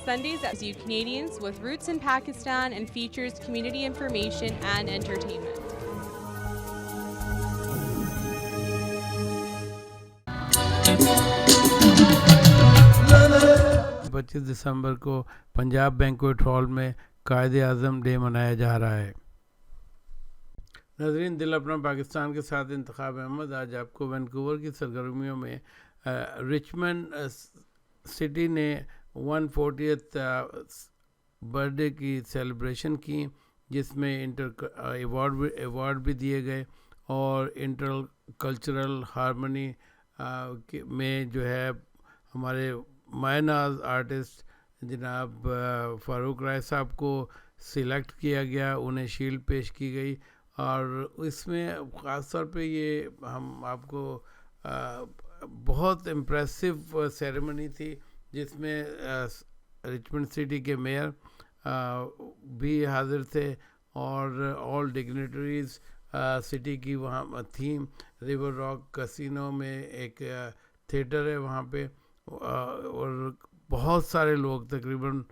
Sundays that you Canadians with roots in Pakistan and features community information and entertainment. पच्चीस दिसंबर को Punjab banquet hall में कायदे आज़म day मनाया जा रहा है। नाज़रीन, दिल अपना पाकिस्तान के साथ इंतखाब अहमद आज आपको वैंकूवर की सरगर्मियों में रिचमंड सिटी ने 140th बर्थडे की सेलिब्रेशन की, जिसमें अवार्ड भी दिए गए और इंटर कल्चरल हारमनी में जो है हमारे मायनाज आर्टिस्ट जनाब फ़ारूक राय साहब को सिलेक्ट किया गया, उन्हें शील्ड पेश की गई। और इसमें ख़ास तौर पे ये हम आपको बहुत इम्प्रेसिव सेरेमनी थी, जिसमें रिचमंड सिटी के मेयर भी हाज़िर थे और ऑल डिग्नेटरीज़ सिटी की वहाँ थीम। रिवर रॉक कैसीनो में एक थिएटर है वहाँ पे, और बहुत सारे लोग तकरीबन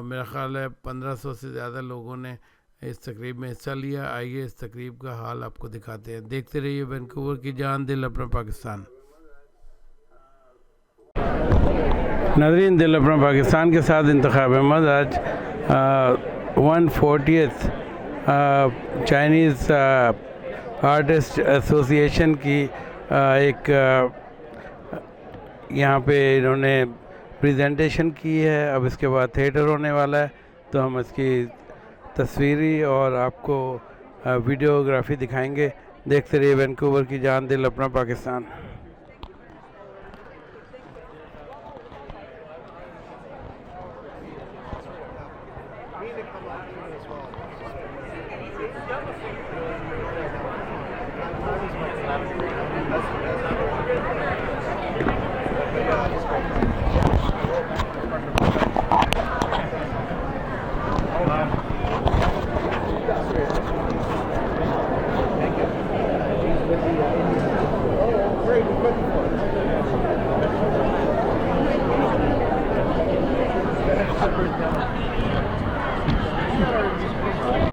मेरा ख़्याल है 1500 से ज़्यादा लोगों ने इस तकरीब में हिस्सा लिया। आइए इस तकरीब का हाल आपको दिखाते हैं। देखते रहिए वैंकूवर की जान, दिल अपना पाकिस्तान। नाज़रीन, दिल अपना पाकिस्तान के साथ इंतखाब अहमद आज 140th चाइनीज़ आर्टिस्ट एसोसिएशन की एक यहाँ पे इन्होंने प्रेजेंटेशन की है। अब इसके बाद थिएटर होने वाला है, तो हम इसकी तस्वीरी और आपको वीडियोग्राफी दिखाएंगे। देखते रहिए वैंकूवर की जान, दिल अपना Pakistan.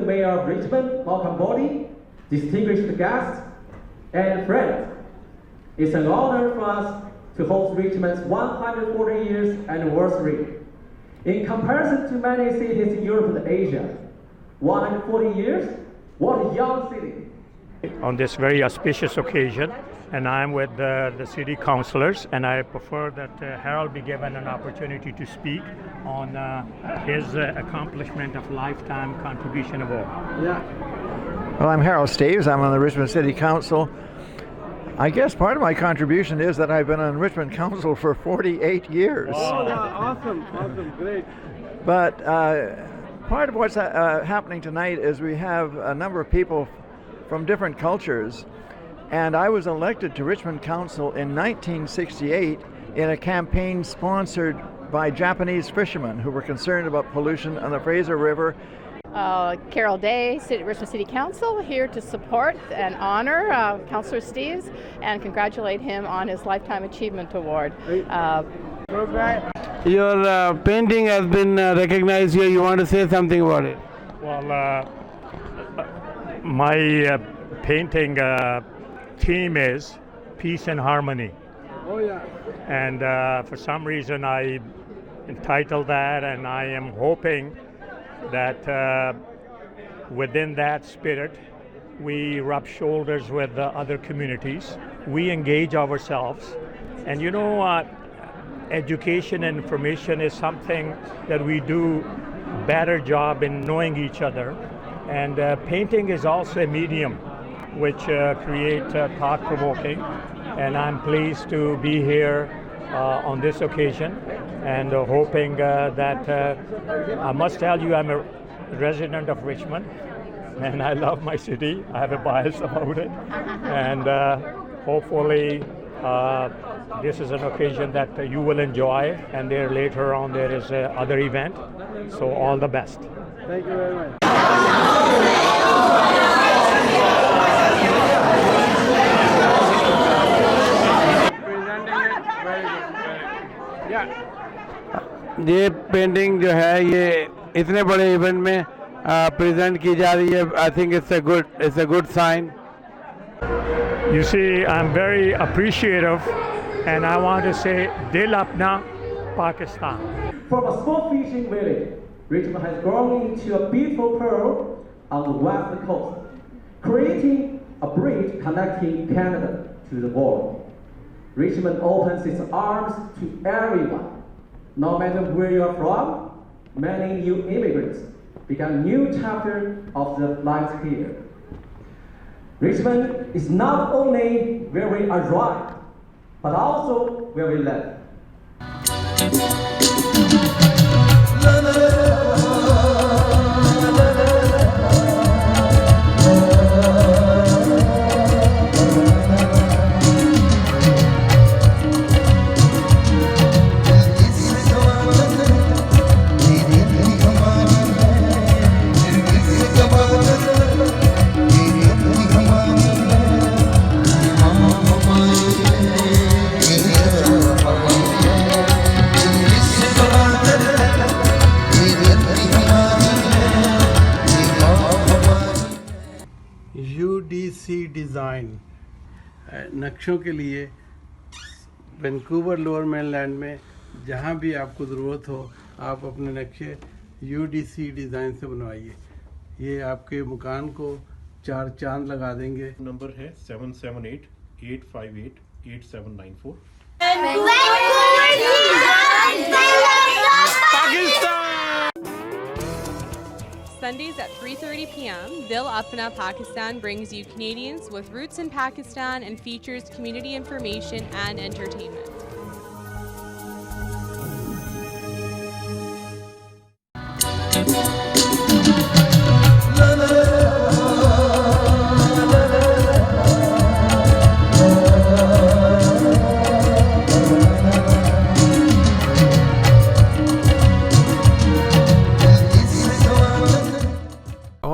Mayor of Richmond, Malcolm Body, distinguished guests, and friends. It's an honor for us to host Richmond's 140 years anniversary. In comparison to many cities in Europe and Asia, 140 years, what a young city. On this very auspicious occasion, and I'm with the city councillors, and I prefer that Harold be given an opportunity to speak on his accomplishment of Lifetime Contribution Award. Yeah. Well, I'm Harold Steves. I'm on the Richmond City Council. I guess part of my contribution is that I've been on Richmond Council for 48 years. Oh, awesome, great. But part of what's happening tonight is we have a number of people from different cultures, and I was elected to Richmond Council in 1968 in a campaign sponsored by Japanese fishermen who were concerned about pollution on the Fraser River. Carol Day, Richmond City Council, here to support and honor Councillor Steves and congratulate him on his Lifetime Achievement Award. Your painting has been recognized here. You want to say something about it? Well, my painting theme is peace and harmony. Oh yeah. And for some reason I entitled that, and I am hoping that within that spirit we rub shoulders with other communities, we engage ourselves, and you know, education and information is something that we do better job in knowing each other, and painting is also a medium which create thought-provoking, and I'm pleased to be here on this occasion, and hoping that I must tell you, I'm a resident of Richmond, and I love my city. I have a bias about it, and hopefully this is an occasion that you will enjoy, and there later on there is other event. So all the best. Thank you very much. ये painting जो है ये इतने बड़े event में present की जा रही है. I think it's a good sign. You see, I'm very appreciative, and I want to say Dil Apna Pakistan. From a small fishing village, Richmond has grown into a beautiful pearl on the west coast, creating a bridge connecting Canada to the world. Richmond opens its arms to everyone. No matter where you are from, many new immigrants began a new chapter of their lives here. Richmond is not only where we arrive, but also where we live. UDC design नक्शों के लिए Vancouver lower mainland में जहाँ भी आपको ज़रूरत हो आप अपने नक्शे UDC डिज़ाइन से बनवाइए. ये आपके मकान को 4 चांद लगा देंगे. नंबर है 7788588794. Sundays at 3:30 p.m., Dil Apna Pakistan brings you Canadians with roots in Pakistan and features community information and entertainment.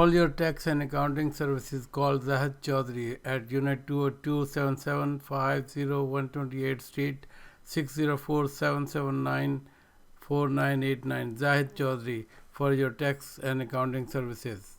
All your tax and accounting services, call Zahid Chaudhary at Unit 202-7750-128 Street, 604-779-4989. Zahid Chaudhary for your tax and accounting services.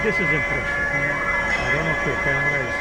This is interesting. I don't know if your camera is.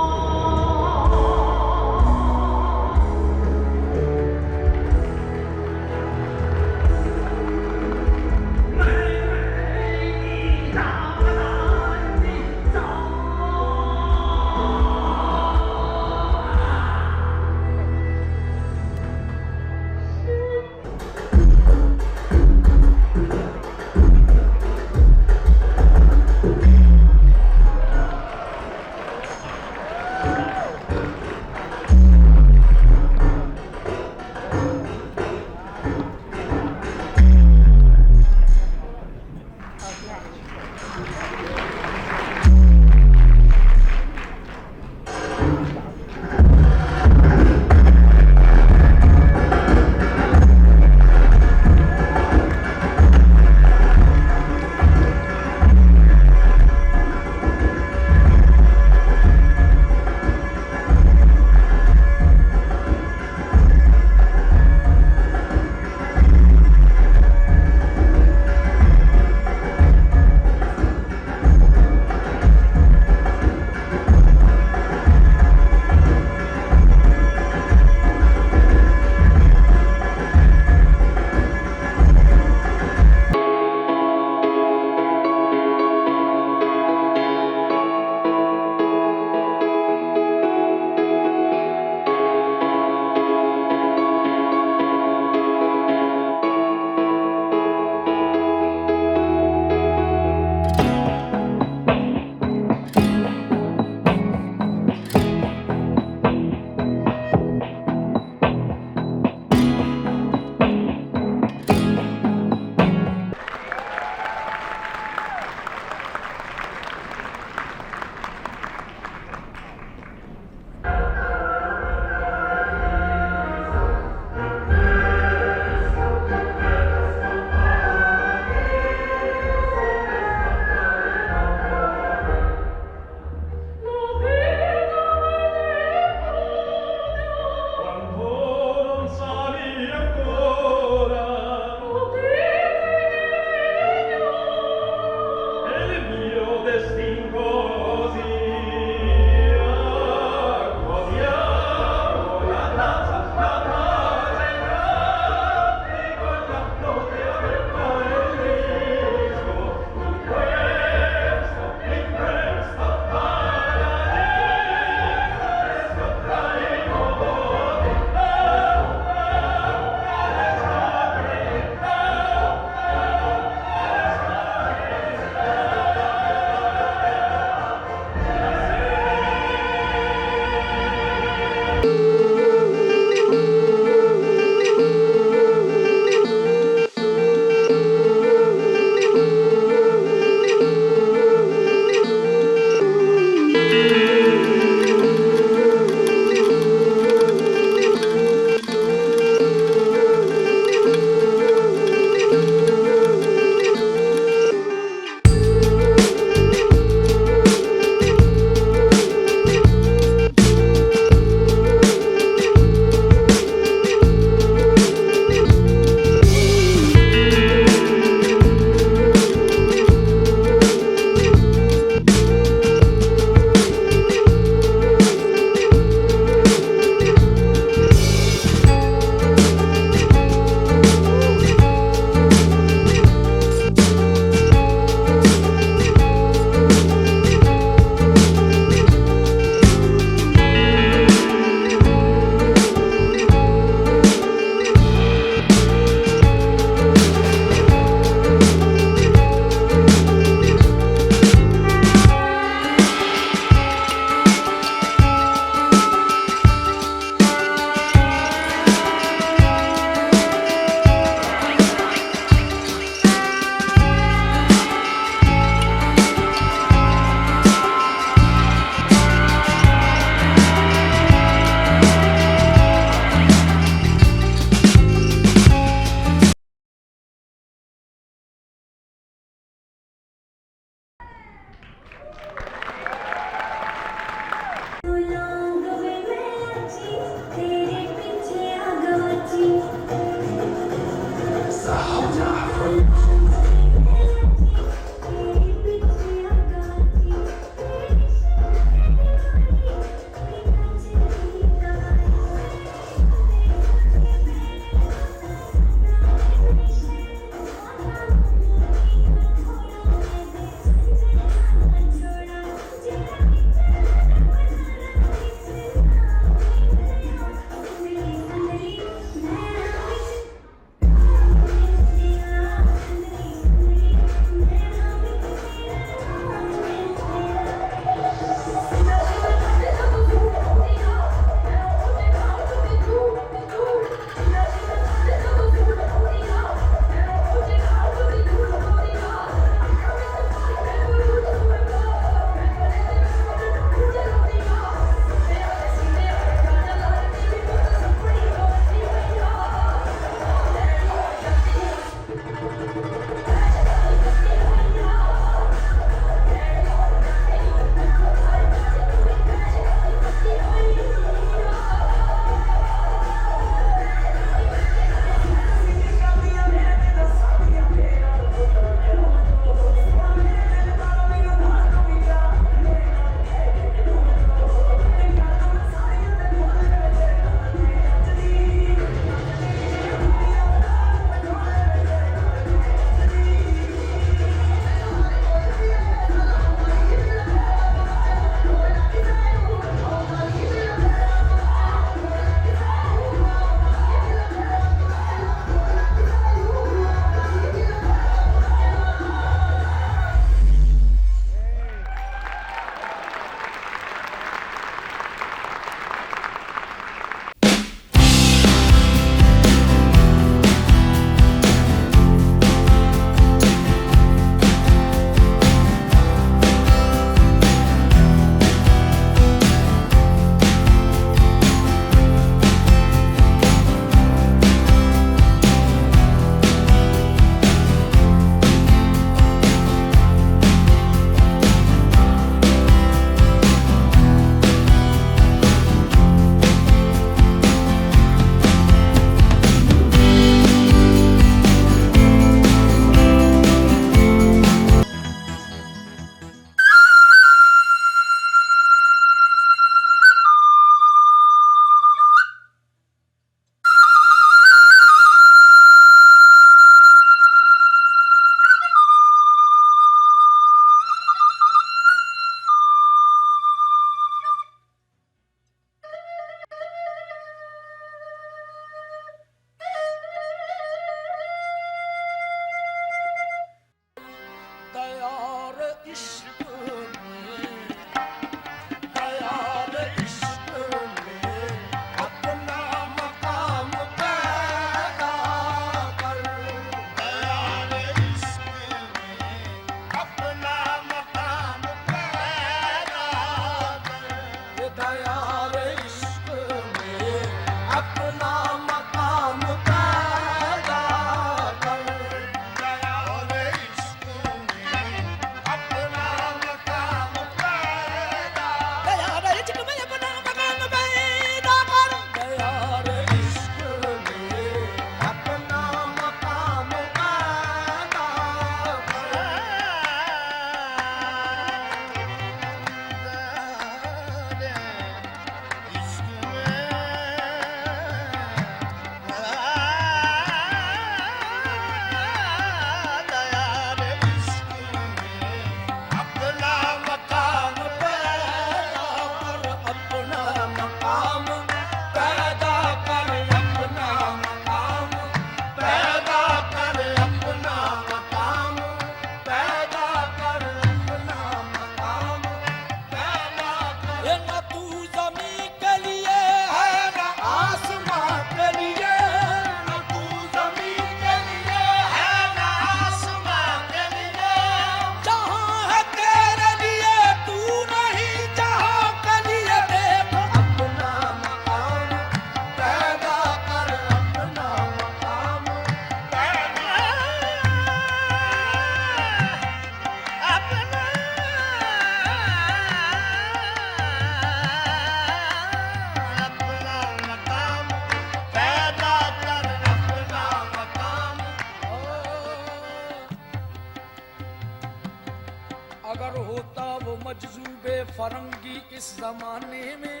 Farangi इस जमाने में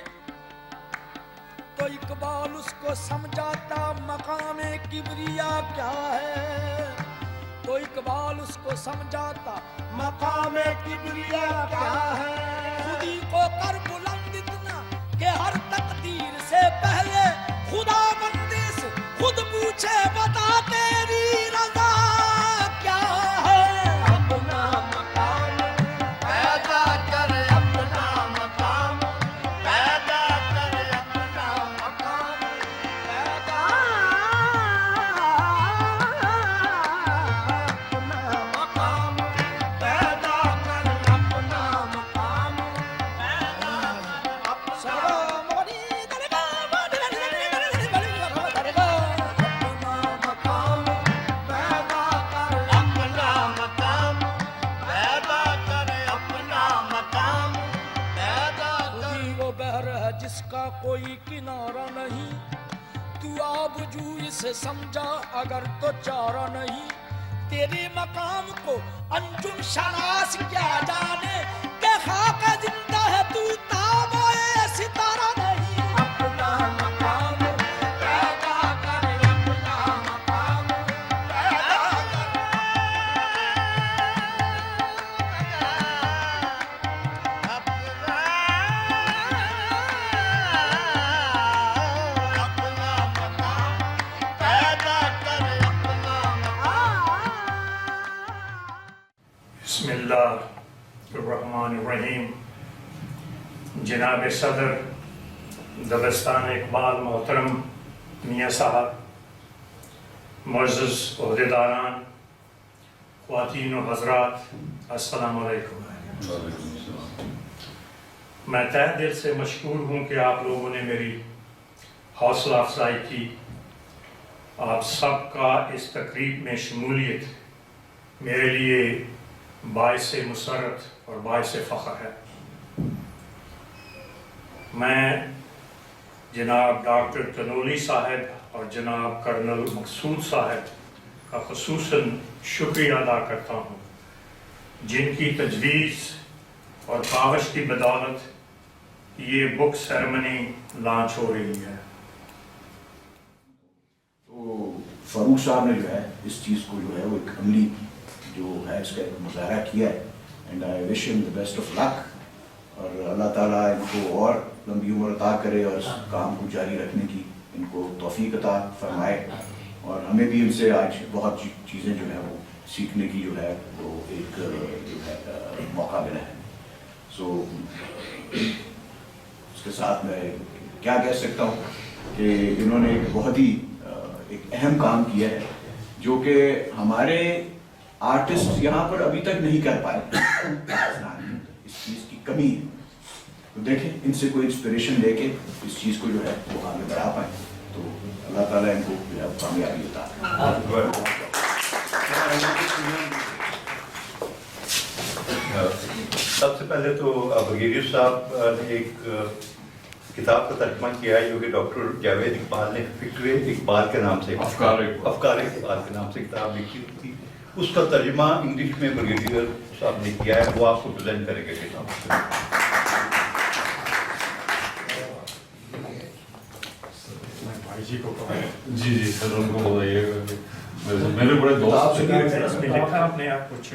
तो इकबाल उसको समझाता मकामे किबरिया क्या है, तो इकबाल उसको समझाता मकामे किबरिया क्या है। खुदी को कर बुलंद इतना कि हर तकदीर से पहले खुदा बंदे से खुद पूछे बता तेरी रजा क्या है। अपना मकाम पैदा कर, अपना मकाम पैदा कर, अपना मकाम पैदा, अपना मकाम पैदा कर, अपना मकाम पैदा, अपना मकाम कोई किनारा नहीं तू आबजू इसे समझा अगर तो चारा नहीं तेरे मकाम को अंजुम शनास क्या जाने के खाक जिंदा है तू ताबोए सितारा नहीं अपना मकाम पैदा कर अपना मकाम पैदा बिस्मिल्लाहिर्रहमानिर्रहीम जनाब सदर दबस्तान इकबाल मोहतरम मियाँ साहब मुअज़्ज़ज़ ओहदेदारान ख़वातीन व हज़रात अस्सलामु अलैकुम। मैं तहे दिल से मशकूर हूँ कि आप लोगों ने मेरी हौसला अफजाई की। आप सबका इस तकरीब में शमूलियत मेरे लिए बाइसे मुसरत और बाइसे फ़ख्र है। मैं जनाब डॉक्टर तनोली साहब और जनाब कर्नल मकसूद साहब का ख़ुसूसन शुक्रिया अदा करता हूँ जिनकी तजवीज़ और कावश की बदौलत ये बुक सेरेमनी लॉन्च हो रही है। तो फ़ारूक साहब ने जो है इस चीज़ को जो है वो एक अमली जो है इसका मुजाहरा किया है and I wish him the best of luck और अल्लाह ताला इनको और लंबी उम्र अता करे और इस काम को जारी रखने की इनको तौफीक अता फरमाए और हमें भी इनसे आज बहुत चीज़ें जो है वो सीखने की जो है वो एक जो है मौका मिला है। सो इसके साथ मैं क्या कह सकता हूँ कि इन्होंने एक बहुत ही एक अहम काम किया है जो कि हमारे आर्टिस्ट यहाँ पर अभी तक नहीं कर पाए। इस चीज़ की कमी है तो देखें इनसे कोई इंस्पिरेशन लेके इस चीज़ को जो है वो आगे बढ़ा पाए तो अल्लाह ताला इनको जो है कामयाबी देता है। सबसे पहले तो ब्रिगेडियर साहब ने एक किताब का तर्जुमा किया है जो कि डॉक्टर जावेद इकबाल ने फिक्र इकबाल के नाम से अफकार इकबाल के नाम से किताब लिखी थी। उसका तर्जुमा इंग्लिश में ब्रिगेडियर साहब ने किया है, वो आपको प्रेजेंट करेंगे किताब। जी जी सर उनको बताइएगा मेरे बड़े दोस्त लिखा आपने आप कुछ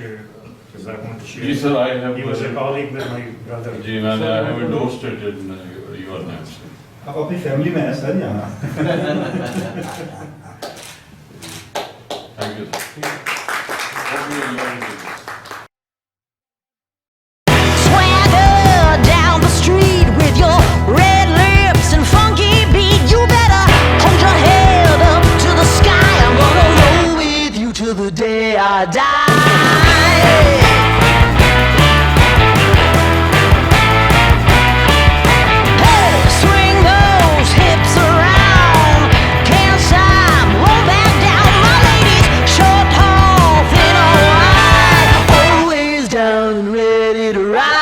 जी sir I have he was a colleague with my brother जी मैंने I have endorsed it in your name आप अपनी फैमिली में हैं सर यहाँ thank you sir Swagger down the street with your red lips and funky beat. You better hold your head up to the sky. I'm gonna roll with you till the day I die. Hey, swing those hips around. Can't stop, roll back down. My ladies, short, tall, thin or wide, always down and ready to ride.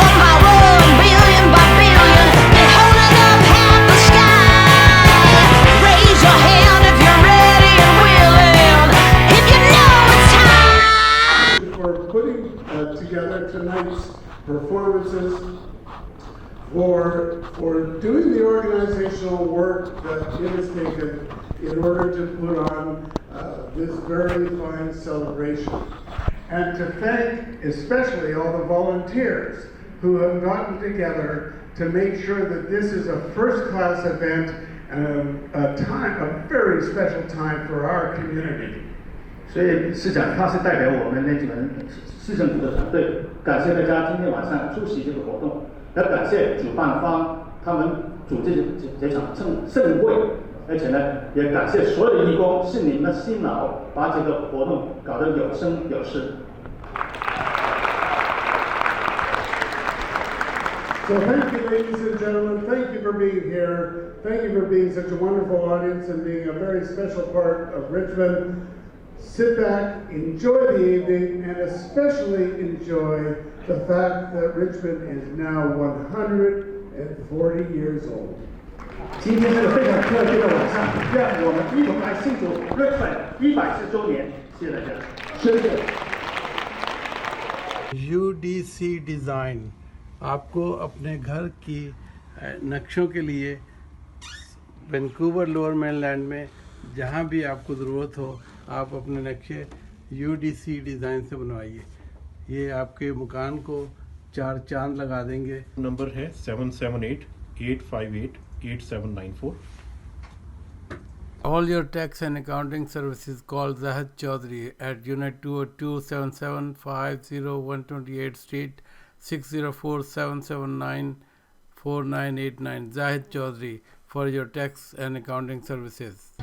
One by one, billion by billion, they're holding up half the sky. Raise your hand if you're ready and willing, if you know it's time. For putting together tonight's performances, for doing the organizational work that it has taken in order to put on this very fine celebration. And to thank especially all the volunteers who have gotten together to make sure that this is a first-class event and a very special time for our community. 所以市长他是代表我们那几门市政府的团队，感谢大家今天晚上出席这个活动，也感谢主办方他们组织这场盛会，而且呢，也感谢所有的义工，是你们的辛劳把这个活动搞得有声有势。So thank you, ladies and gentlemen. Thank you for being here. Thank you for being such a wonderful audience and being a very special part of Richmond. sit back, enjoy the evening, and especially enjoy the fact that Richmond is now 140 years old. 今天是个非常特别的晚上，让我们一同来庆祝 Richmond 140周年。谢谢大家。谢谢。 UDC design आपको अपने घर की नक्शों के लिए Vancouver lower mainland में जहाँ भी आपको ज़रूरत हो आप अपने नक्शे UDC डिज़ाइन से बनवाइए। ये आपके मकान को 4 चांद लगा देंगे। नंबर है 7788588794। All your tax and accounting services call Zahid Chaudhary at Unit 202 7750128 Street 604 779 4989 Zahid Chaudhary for your tax and accounting services.